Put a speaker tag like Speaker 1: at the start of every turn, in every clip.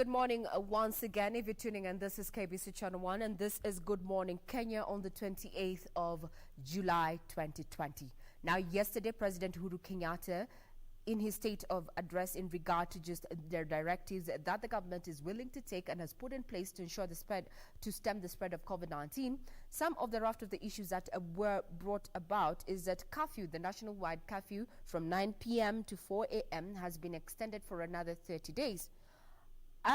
Speaker 1: Good morning once again. If you're tuning in, this is KBC Channel 1 and this is Good Morning Kenya on the 28th of July 2020. Now, yesterday, President Uhuru Kenyatta, in his state of address in regard to just their directives that the government is willing to take and has put in place to ensure the spread, to stem the spread of COVID-19, some of the raft of the issues that were brought about is that curfew, the national-wide curfew from 9 p.m. to 4 a.m. has been extended for another 30 days.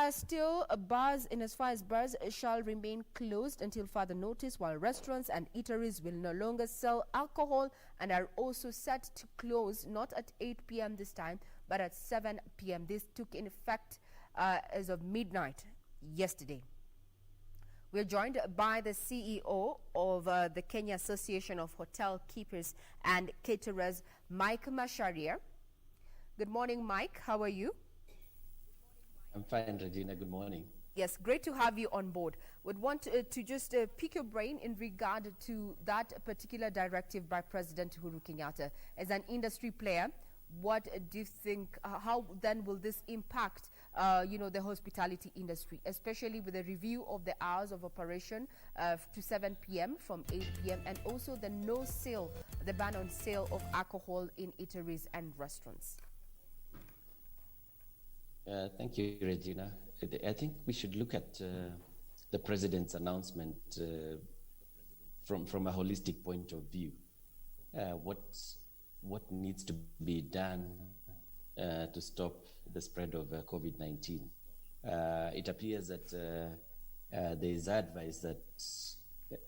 Speaker 1: Still, bars, in as far as bars shall remain closed until further notice, while restaurants and eateries will no longer sell alcohol and are also set to close not at 8 p.m. this time, but at 7 p.m. This took in effect as of midnight yesterday. We're joined by the CEO of the Kenya Association of Hotel Keepers and Caterers, Mike Masharia. Good morning, Mike. How are you?
Speaker 2: I'm fine, Regina. Good morning.
Speaker 1: Yes, great to have you on board. Would want to just pick your brain in regard to that particular directive by President Uhuru Kenyatta. As an industry player, what do you think, how then will this impact, the hospitality industry, especially with the review of the hours of operation to 7 p.m. from 8 p.m. and also the ban on sale of alcohol in eateries and restaurants?
Speaker 2: Thank you, Regina. I think we should look at the president's announcement from a holistic point of view. What needs to be done to stop the spread of COVID-19? It appears that there is advice that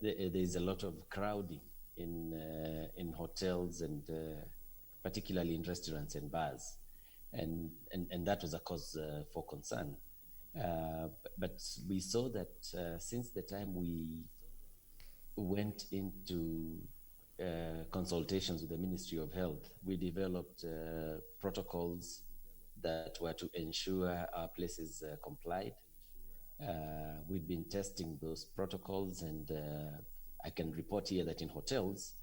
Speaker 2: there is a lot of crowding in hotels and particularly in restaurants and bars. And that was a cause for concern. But we saw that since the time we went into consultations with the Ministry of Health, we developed protocols that were to ensure our places complied. We've been testing those protocols, and I can report here that in hotels,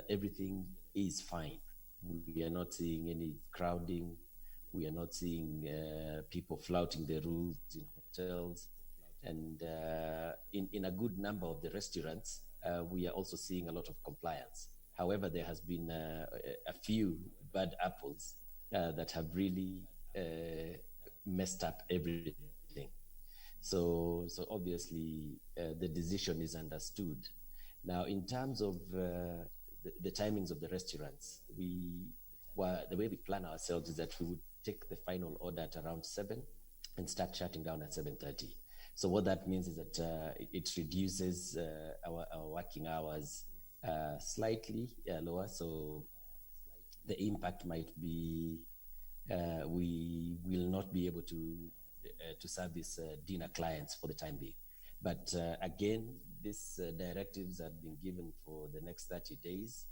Speaker 2: everything is fine. We are not seeing any crowding. We are not seeing people flouting the rules in hotels. And in a good number of the restaurants, we are also seeing a lot of compliance. However, there has been a few bad apples that have really messed up everything. So obviously, the decision is understood. Now, in terms of the timings of the restaurants, the way we plan ourselves is that we would take the final order at around 7 and start shutting down at 7:30. So what that means is that it reduces our working hours slightly lower. So the impact might be we will not be able to service dinner clients for the time being. But again, these directives have been given for the next 30 days.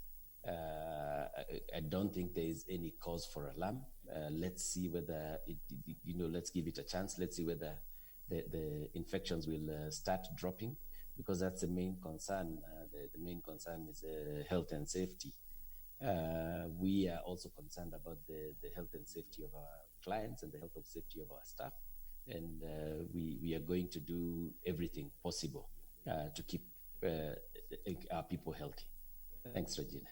Speaker 2: I don't think there is any cause for alarm. Let's see whether let's give it a chance. Let's see whether the infections will start dropping, because that's the main concern. The main concern is health and safety. We are also concerned about the health and safety of our clients and the health and safety of our staff. And we are going to do everything possible to keep our people healthy. Thanks, Regina.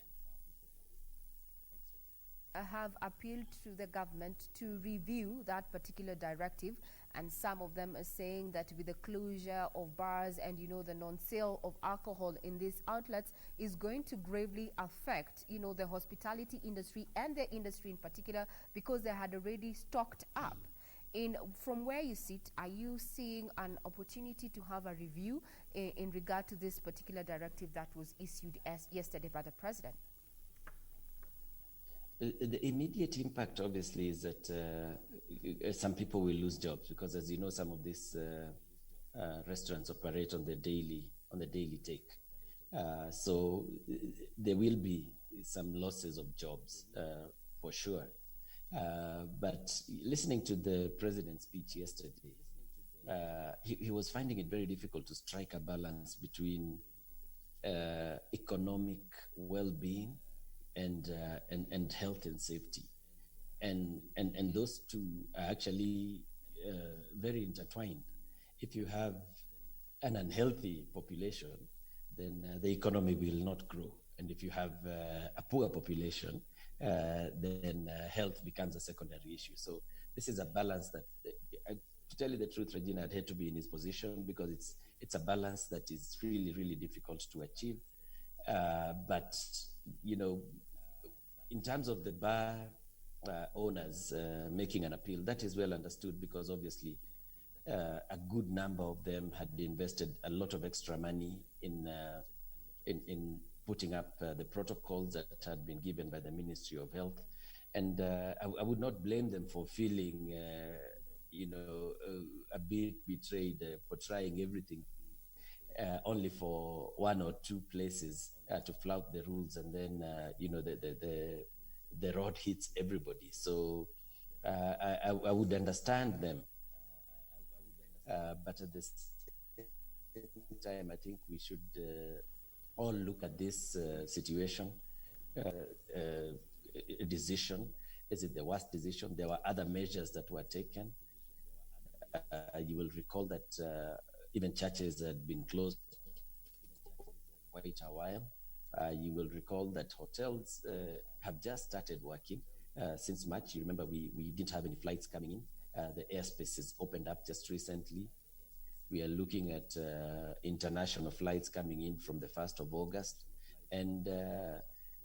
Speaker 1: Have appealed to the government to review that particular directive, and some of them are saying that with the closure of bars and the non-sale of alcohol in these outlets is going to gravely affect the hospitality industry and their industry in particular, because they had already stocked up. From where you sit, are you seeing an opportunity to have a review in regard to this particular directive that was issued yesterday by the president?
Speaker 2: The immediate impact, obviously, is that some people will lose jobs, because, as you know, some of these restaurants operate on the daily take. So there will be some losses of jobs for sure. But listening to the president's speech yesterday, he was finding it very difficult to strike a balance between economic well-being and health and safety, and those two are actually very intertwined. If you have an unhealthy population, then the economy will not grow. And if you have a poor population, then health becomes a secondary issue. So this is a balance that, to tell you the truth, Regina, I'd hate to be in his position because it's a balance that is really, really difficult to achieve. But, you know, in terms of the bar owners making an appeal, that is well understood because obviously a good number of them had invested a lot of extra money in putting up the protocols that had been given by the Ministry of Health. And I would not blame them for feeling, a bit betrayed for trying everything only for one or two places to flout the rules, and then the rod hits everybody. So I would understand them, but at the same time, I think we should all look at this situation. Decision, is it the worst decision? There were other measures that were taken. You will recall that even churches had been closed for quite a while. You will recall that hotels have just started working since March. You remember we didn't have any flights coming in. The airspaces opened up just recently. We are looking at international flights coming in from the 1st of August. And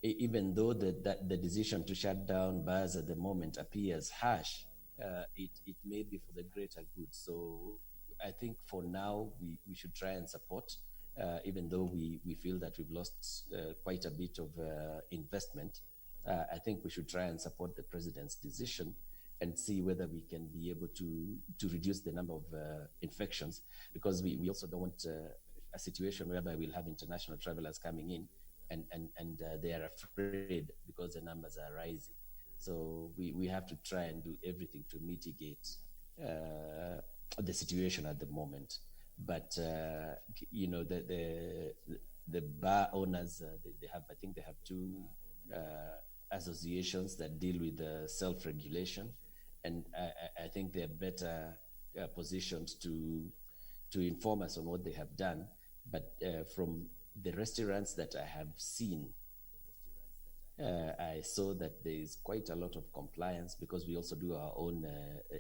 Speaker 2: even though the decision to shut down bars at the moment appears harsh, it may be for the greater good. So I think for now, we should try and support, even though we feel that we've lost quite a bit of investment. I think we should try and support the president's decision and see whether we can be able to reduce the number of infections, because we also don't want a situation whereby we'll have international travelers coming in and they are afraid because the numbers are rising. So we have to try and do everything to mitigate the situation at the moment. But the bar owners, they have two associations that deal with self-regulation, and I think they're better positioned to inform us on what they have done. But from the restaurants that I have seen, I saw that there is quite a lot of compliance, because we also do our own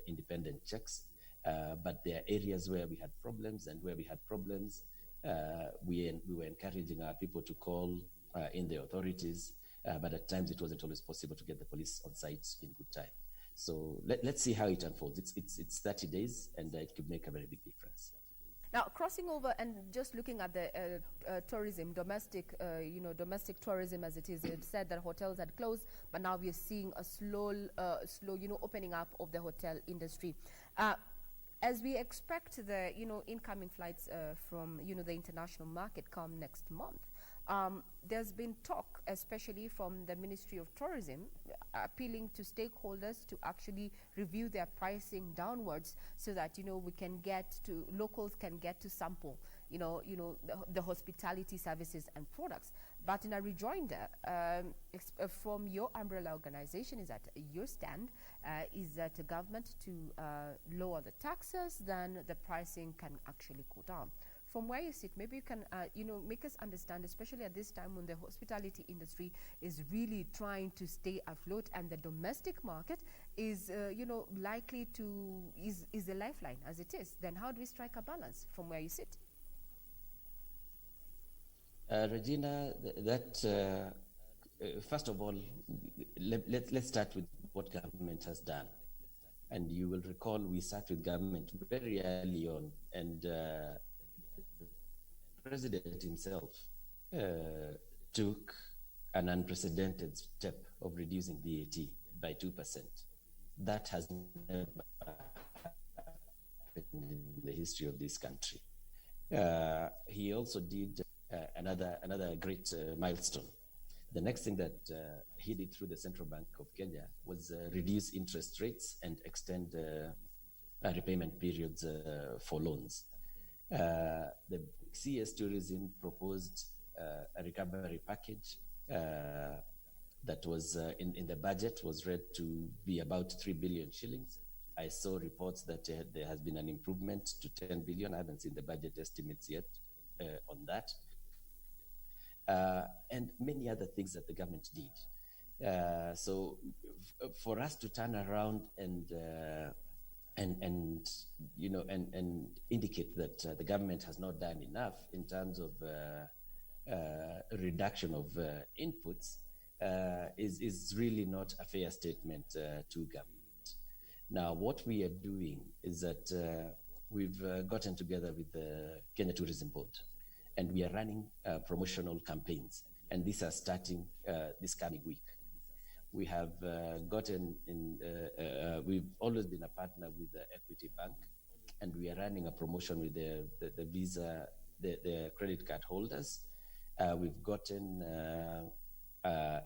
Speaker 2: independent checks. But there are areas where we had problems, and where we had problems, we were encouraging our people to call in the authorities, but at times it wasn't always possible to get the police on site in good time. So let's see how it unfolds. It's 30 days, and it could make a very big difference.
Speaker 1: Now, crossing over and just looking at the tourism, domestic tourism as it is, it said that hotels had closed, but now we are seeing a slow, opening up of the hotel industry. As we expect the, incoming flights from, the international market come next month, there's been talk, especially from the Ministry of Tourism, appealing to stakeholders to actually review their pricing downwards, so that locals can get to sample the hospitality services and products. But in a rejoinder from your umbrella organization, is that your stand is that the government to lower the taxes, then the pricing can actually go down. From where you sit, maybe you can, make us understand, especially at this time when the hospitality industry is really trying to stay afloat, and the domestic market is, likely to is a lifeline as it is. Then how do we strike a balance from where you sit?
Speaker 2: Regina, first of all, let's start with what government has done. And you will recall we sat with government very early on, and the president himself took an unprecedented step of reducing VAT by 2%. That has never happened in the history of this country. He also did another great milestone. The next thing that he did through the Central Bank of Kenya was reduce interest rates and extend repayment periods for loans. The CS Tourism proposed a recovery package that was in the budget, was read to be about 3 billion shillings. I saw reports that there has been an improvement to 10 billion. I haven't seen the budget estimates yet on that. And many other things that the government did. So for us to turn around and indicate that the government has not done enough in terms of reduction of inputs is really not a fair statement to government. Now, what we are doing is that we've gotten together with the Kenya Tourism Board, and we are running promotional campaigns, and these are starting this coming week. We have we've always been a partner with the Equity Bank, and we are running a promotion with the Visa, the credit card holders. We've gotten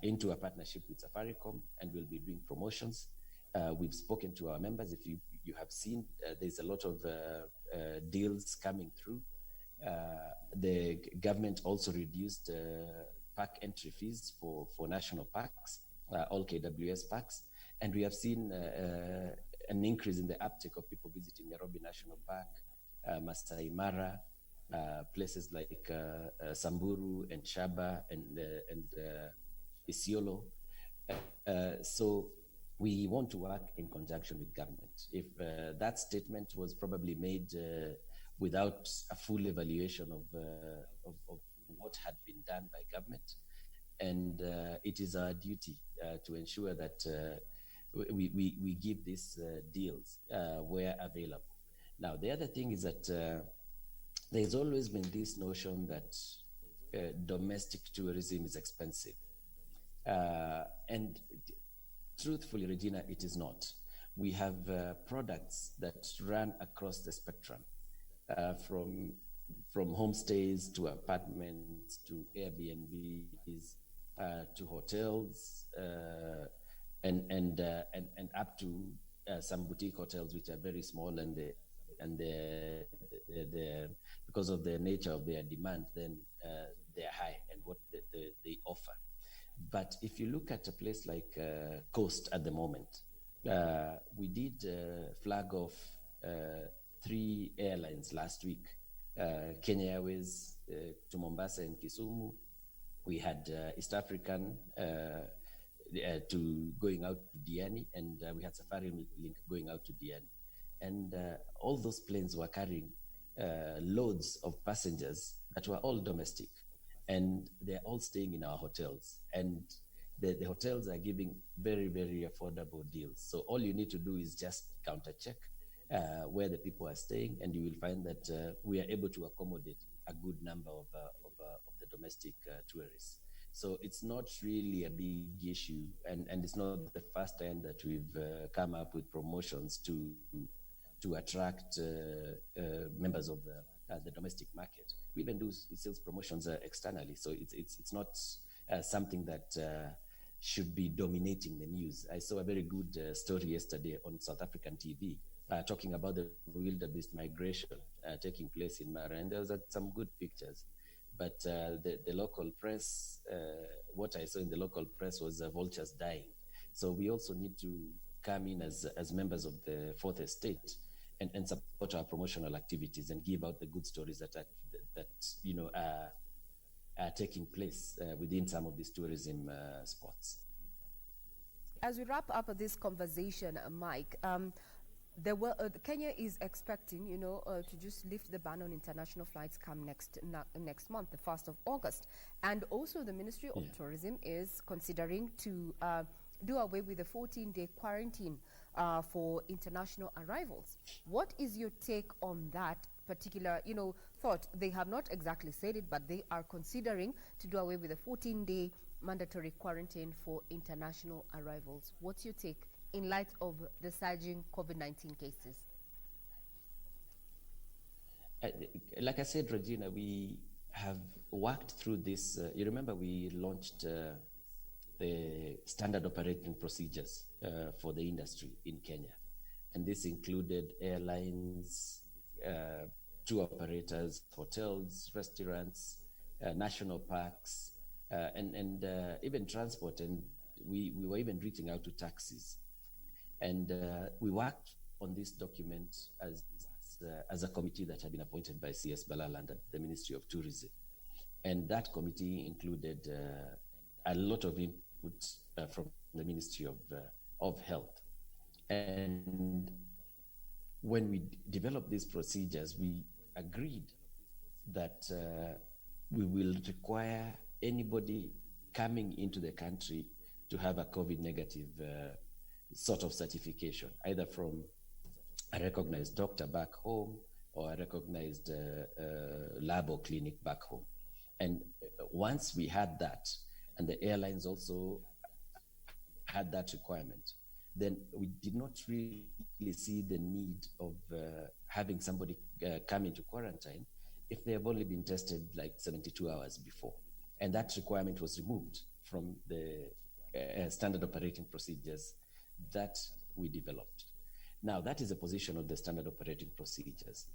Speaker 2: into a partnership with Safaricom, and we'll be doing promotions. We've spoken to our members. If you have seen, there's a lot of deals coming through. The government also reduced park entry fees for national parks, all KWS parks, and we have seen an increase in the uptake of people visiting Nairobi National Park, Masai Mara, places like Samburu and Shaba and Isiolo. So we want to work in conjunction with government. If that statement was probably made without a full evaluation of what had been done by government, and it is our duty to ensure that we give these deals where available. Now, the other thing is that there's always been this notion that domestic tourism is expensive. And truthfully, Regina, it is not. We have products that run across the spectrum, from homestays to apartments to Airbnbs to hotels, and up to some boutique hotels which are very small, and because of the nature of their demand, then they're high and what they offer. But if you look at a place like Coast at the moment, we did flag off 3 airlines last week. Kenya Airways to Mombasa and Kisumu. We had East African to going out to Diani, and we had Safari Link going out to Diani. And all those planes were carrying loads of passengers that were all domestic, and they're all staying in our hotels. And the hotels are giving very, very affordable deals. So all you need to do is just counter check where the people are staying, and you will find that we are able to accommodate a good number of the domestic tourists. So it's not really a big issue, and it's not the first time that we've come up with promotions to attract members of the domestic market. We even do sales promotions externally, so it's not something that should be dominating the news. I saw a very good story yesterday on South African TV talking about the wildebeest migration taking place in Mara, and there was some good pictures. But the local press, what I saw in the local press was vultures dying. So we also need to come in as members of the Fourth Estate and support our promotional activities and give out the good stories that are taking place within some of these tourism spots.
Speaker 1: As we wrap up this conversation, Mike, Kenya is expecting, to just lift the ban on international flights come next month, the 1st of August. And also the Ministry of Tourism is considering to do away with the 14-day quarantine for international arrivals. What is your take on that particular, thought? They have not exactly said it, but they are considering to do away with the 14-day mandatory quarantine for international arrivals. What's your take in light of the surging COVID-19 cases?
Speaker 2: Like I said, Regina, we have worked through this. You remember we launched the standard operating procedures for the industry in Kenya. And this included airlines, tour operators, hotels, restaurants, national parks, and even transport. And we were even reaching out to taxis. And we worked on this document as a committee that had been appointed by CS Balala and the Ministry of Tourism. And that committee included a lot of input from the Ministry of Health. And when we developed these procedures, we agreed that we will require anybody coming into the country to have a COVID negative sort of certification, either from a recognized doctor back home or a recognized lab or clinic back home. And once we had that, and the airlines also had that requirement, then we did not really see the need of having somebody come into quarantine if they have only been tested like 72 hours before. And that requirement was removed from the standard operating procedures that we developed. Now, that is a position of the standard operating procedures.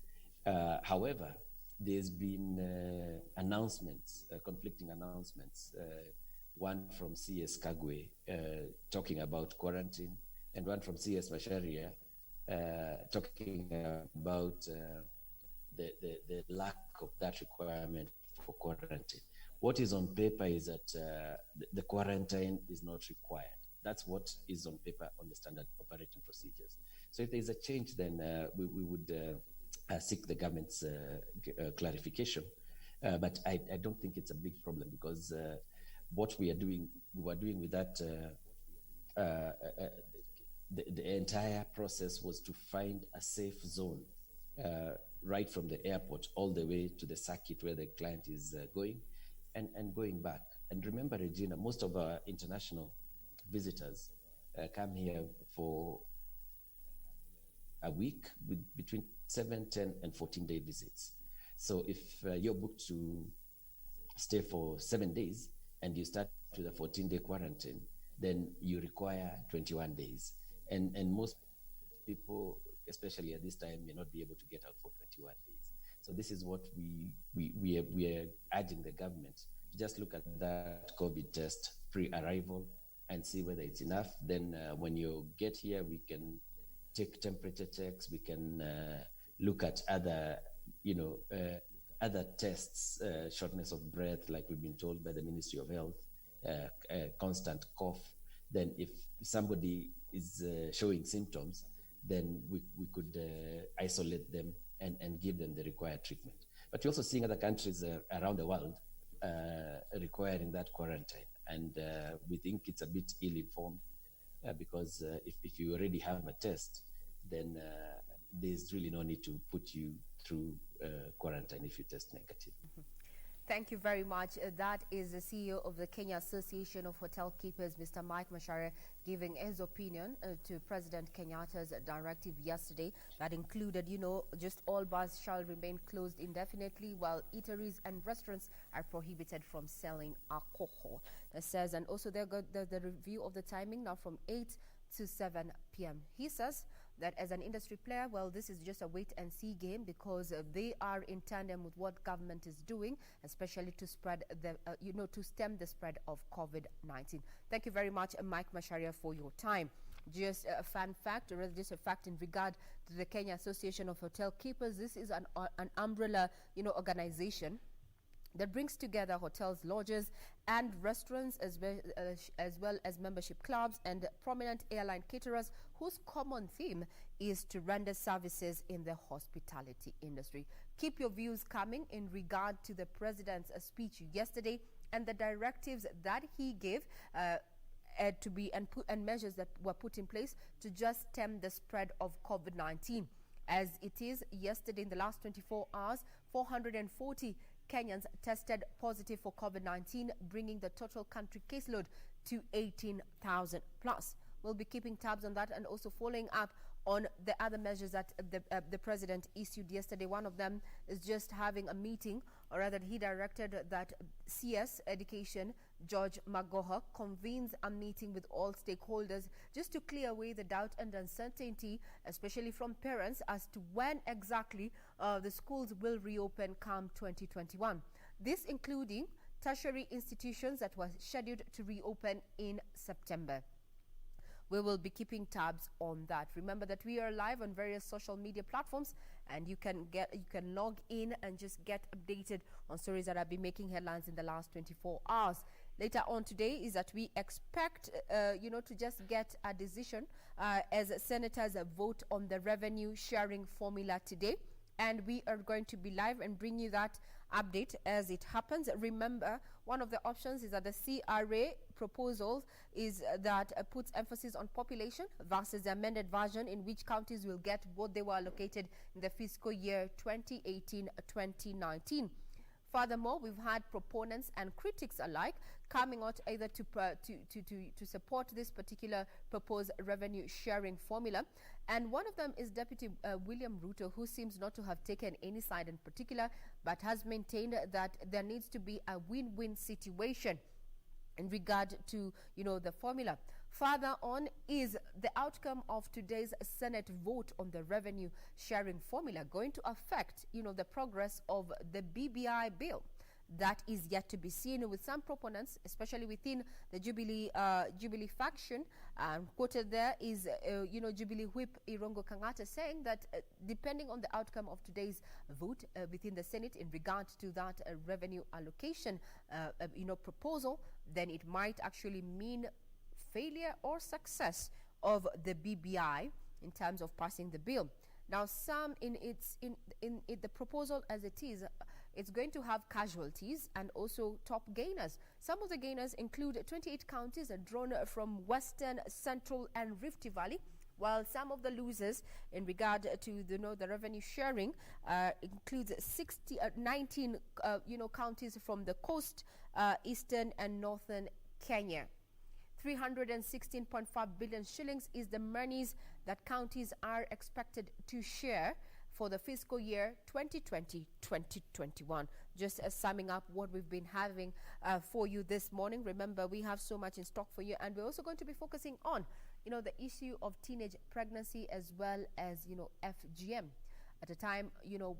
Speaker 2: However, there's been announcements, conflicting announcements, one from CS Kagwe talking about quarantine, and one from CS Macharia talking about the lack of that requirement for quarantine. What is on paper is that the quarantine is not required. That's what is on paper on the standard operating procedures. So if there's a change, then we would seek the government's clarification. But I don't think it's a big problem, because what we were doing with that, the entire process was to find a safe zone right from the airport all the way to the circuit where the client is going and going back. And remember, Regina, most of our international visitors come here for a week with between 7, 10, and 14-day visits. So if you're booked to stay for 7 days and you start with a 14-day quarantine, then you require 21 days. And most people, especially at this time, may not be able to get out for 21 days. So this is what we are urging the government to just look at that COVID test pre-arrival and see whether it's enough. Then when you get here, we can take temperature checks. We can look at other, other tests, shortness of breath, like we've been told by the Ministry of Health, constant cough. Then if somebody is showing symptoms, then we could isolate them and give them the required treatment. But we're also seeing other countries around the world requiring that quarantine. And we think it's a bit ill-informed because if you already have a test, then there's really no need to put you through quarantine if you test negative.
Speaker 1: Mm-hmm. Thank you very much. That is the CEO of the Kenya Association of Hotel Keepers, Mr. Mike Macharia, giving his opinion to President Kenyatta's directive yesterday that included, just all bars shall remain closed indefinitely, while eateries and restaurants are prohibited from selling alcohol. That says, and also they got the review of the timing now from 8 to 7 p.m. He says that as an industry player, well, this is just a wait-and-see game because they are in tandem with what government is doing, especially to spread the, to stem the spread of COVID-19. Thank you very much, Mike Macharia, for your time. Just a fun fact, or rather just a fact in regard to the Kenya Association of Hotel Keepers. This is an umbrella, organization that brings together hotels, lodges, and restaurants, as well as membership clubs and prominent airline caterers, whose common theme is to render services in the hospitality industry. Keep your views coming in regard to the president's speech yesterday and the directives that he gave and measures that were put in place to just stem the spread of COVID-19. As it is, yesterday in the last 24 hours, 440 Kenyans tested positive for COVID-19, bringing the total country caseload to 18,000 plus. We'll be keeping tabs on that and also following up on the other measures that the president issued yesterday. One of them is just having a meeting, or rather he directed that CS Education, George Magoha, convenes a meeting with all stakeholders just to clear away the doubt and uncertainty, especially from parents, as to when exactly the schools will reopen come 2021. This including tertiary institutions that were scheduled to reopen in September. we will be keeping tabs on that. Remember that we are live on various social media platforms, and you can log in and just get updated on stories that have been making headlines in the last 24 hours. Later on today is that we expect, to just get a decision as senators vote on the revenue sharing formula today. And we are going to be live and bring you that update as it happens. Remember, one of the options is that the CRA proposal is that puts emphasis on population versus the amended version in which counties will get what they were allocated in the fiscal year 2018-2019. Furthermore, we've had proponents and critics alike coming out either to support this particular proposed revenue sharing formula. And one of them is Deputy William Ruto, who seems not to have taken any side in particular, but has maintained that there needs to be a win-win situation in regard to, the formula. Further on is the outcome of today's Senate vote on the revenue sharing formula going to affect, the progress of the BBI bill. That is yet to be seen, with some proponents, especially within the Jubilee faction. Quoted there is, Jubilee whip Irungu Kang'ata saying that depending on the outcome of today's vote within the Senate in regard to that revenue allocation, proposal, then it might actually mean failure or success of the BBI in terms of passing the bill. Now, some in the proposal as it is, it's going to have casualties and also top gainers. Some of the gainers include 28 counties drawn from Western, Central, and Rift Valley, while some of the losers in regard to the revenue sharing includes 19 counties from the coast, eastern and northern Kenya. 316.5 billion shillings is the monies that counties are expected to share for the fiscal year 2020-2021. Just summing up what we've been having for you this morning. Remember, we have so much in stock for you, and we're also going to be focusing on, the issue of teenage pregnancy as well as, FGM. At a time,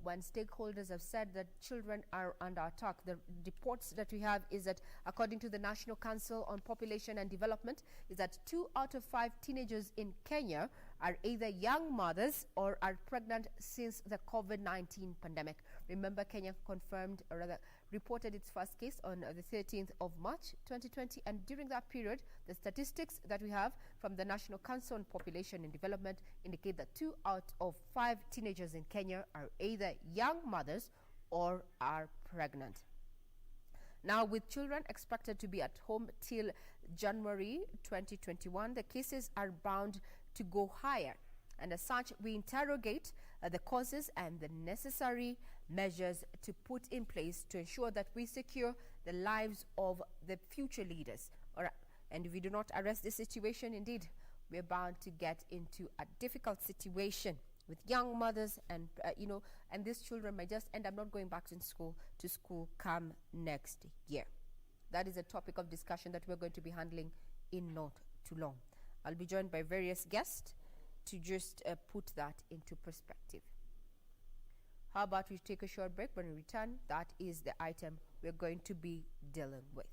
Speaker 1: when stakeholders have said that children are under attack, the reports that we have is that, according to the National Council on Population and Development, is that 2 out of 5 teenagers in Kenya are either young mothers or are pregnant since the COVID-19 pandemic. Remember, Kenya confirmed, or rather reported its first case on the 13th of March 2020, and during that period, the statistics that we have from the National Council on Population and Development indicate that 2 out of 5 teenagers in Kenya are either young mothers or are pregnant. Now, with children expected to be at home till January 2021, the cases are bound to go higher. And as such, we interrogate the causes and the necessary measures to put in place to ensure that we secure the lives of the future leaders. All right. And if we do not arrest this situation, indeed, we're bound to get into a difficult situation with young mothers, and and these children might just end up not going back to school come next year. That is a topic of discussion that we're going to be handling in not too long. I'll be joined by various guests to just put that into perspective. How about we take a short break? When we return, that is the item we're going to be dealing with.